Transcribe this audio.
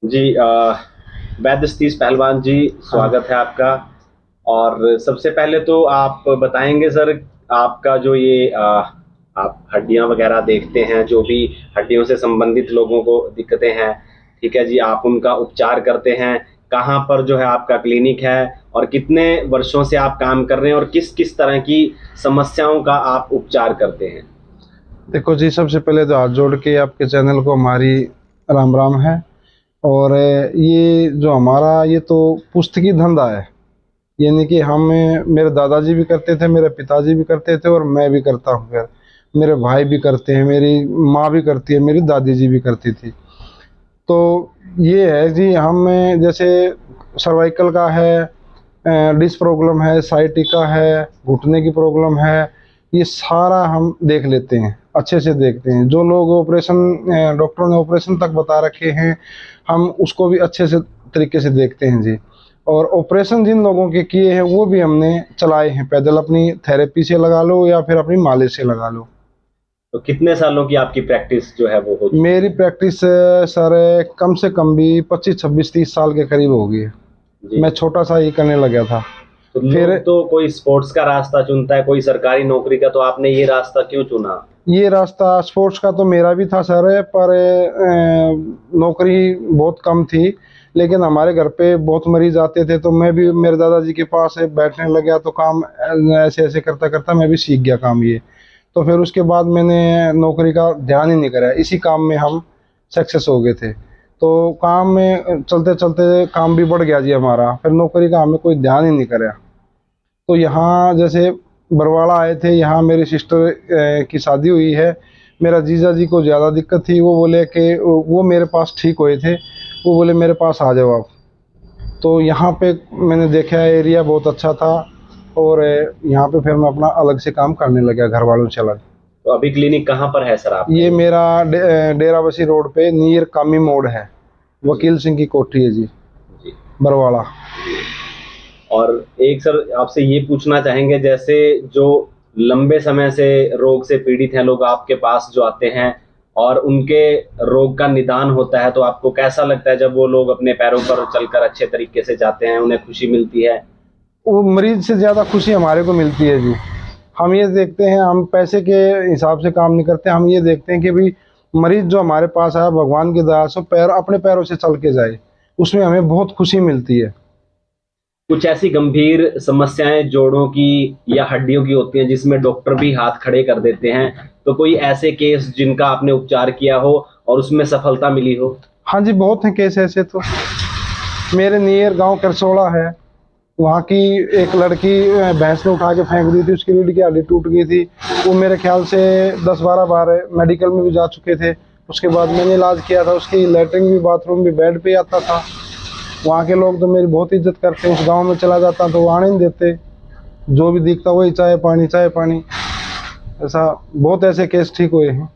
जी वैद्य सतीश पहलवान जी, स्वागत है आपका। और सबसे पहले तो आप बताएंगे सर, आपका जो ये आप हड्डियां वगैरह देखते हैं, जो भी हड्डियों से संबंधित लोगों को दिक्कतें हैं, ठीक है जी, आप उनका उपचार करते हैं। कहाँ पर जो है आपका क्लिनिक है और कितने वर्षों से आप काम कर रहे हैं और किस किस तरह की समस्याओं का आप उपचार करते हैं? देखो जी, सबसे पहले तो हाथ जोड़ के आपके चैनल को हमारी राम राम है। और ये जो हमारा ये तो पुस्तकी धंधा है, यानी कि हम मेरे दादाजी भी करते थे, मेरे पिताजी भी करते थे और मैं भी करता हूँ। फिर मेरे भाई भी करते हैं, मेरी माँ भी करती है, मेरी दादी जी भी करती थी। तो ये है जी, हम जैसे सर्वाइकल का है, डिस्क प्रॉब्लम है, साइटिका है, घुटने की प्रॉब्लम है, ये सारा हम देख लेते हैं, अच्छे से देखते हैं। जो लोग ऑपरेशन डॉक्टरों ने ऑपरेशन तक बता रखे हैं, हम उसको भी अच्छे से तरीके से देखते हैं जी। और ऑपरेशन जिन लोगों के किए हैं वो भी हमने चलाए हैं पैदल, अपनी थेरेपी से लगा लो या फिर अपनी मालिश से लगा लो। तो कितने सालों की आपकी प्रैक्टिस जो है वो हो चुकी मेरी है? प्रैक्टिस सर कम से कम भी 25 26 30 साल के करीब होगी है। जी। मैं छोटा सा ही करने लगा था। तो फिर लोग तो कोई स्पोर्ट्स का रास्ता चुनता है, कोई सरकारी नौकरी का, तो आपने ये रास्ता क्यों चुना? ये रास्ता स्पोर्ट्स का तो मेरा भी था सर, पर नौकरी बहुत कम थी। लेकिन हमारे घर पे बहुत मरीज आते थे, तो मैं भी मेरे दादाजी के पास बैठने लग गया, तो काम ऐसे ऐसे करता करता मैं भी सीख गया काम ये। तो फिर उसके बाद मैंने नौकरी का ध्यान ही नहीं करा, इसी काम में हम सक्सेस हो गए थे। तो काम में चलते चलते काम भी बढ़ गया जी हमारा, फिर नौकरी का हमें कोई ध्यान ही नहीं करा। तो यहाँ जैसे बरवाड़ा आए थे, यहाँ मेरी सिस्टर की शादी हुई है। मेरा जीजा जी को ज़्यादा दिक्कत थी, वो बोले कि वो मेरे पास ठीक हुए थे, वो बोले मेरे पास आ जाओ आप। तो यहाँ पे मैंने देखा एरिया बहुत अच्छा था, और यहाँ पे फिर मैं अपना अलग से काम करने लगा घर वालों से अलग। तो अभी क्लिनिक कहाँ पर है सर आपका ये ये? मेरा डेराबसी रोड पे नियर कामी मोड़ है, जी। वकील सिंह की कोठी है जी, जी। बरवाड़ा। और एक सर आपसे ये पूछना चाहेंगे, जैसे जो लंबे समय से रोग से पीड़ित हैं लोग आपके पास जो आते हैं और उनके रोग का निदान होता है, तो आपको कैसा लगता है जब वो लोग अपने पैरों पर चलकर अच्छे तरीके से जाते हैं, उन्हें खुशी मिलती है? वो मरीज से ज़्यादा खुशी हमारे को मिलती है जी। हम ये देखते हैं, हम पैसे के हिसाब से काम नहीं करते, हम ये देखते हैं कि भाई मरीज जो हमारे पास आया भगवान की दया से पैर अपने पैरों से चल के जाए, उसमें हमें बहुत खुशी मिलती है। कुछ ऐसी गंभीर समस्याएं जोड़ों की या हड्डियों की होती हैं जिसमें डॉक्टर भी हाथ खड़े कर देते हैं, तो कोई ऐसे केस जिनका आपने उपचार किया हो और उसमें सफलता मिली हो? हाँ जी, बहुत हैं केस ऐसे तो। मेरे नियर गांव करसोड़ा है, वहाँ की एक लड़की भैंस ने उठा के फेंक दी थी, उसकी रीढ़ की हड्डी टूट गई थी। वो मेरे ख्याल से 10 12 बार मेडिकल में भी जा चुके थे। उसके बाद मैंने इलाज किया था, उसकी लेटरिन भी बाथरूम भी बेड पे आता था। वहाँ के लोग तो मेरी बहुत इज्जत करते हैं, उस गांव में चला जाता तो वो आने नहीं देते, जो भी दिखता वही चाय पानी चाय पानी। ऐसा बहुत ऐसे केस ठीक हुए हैं।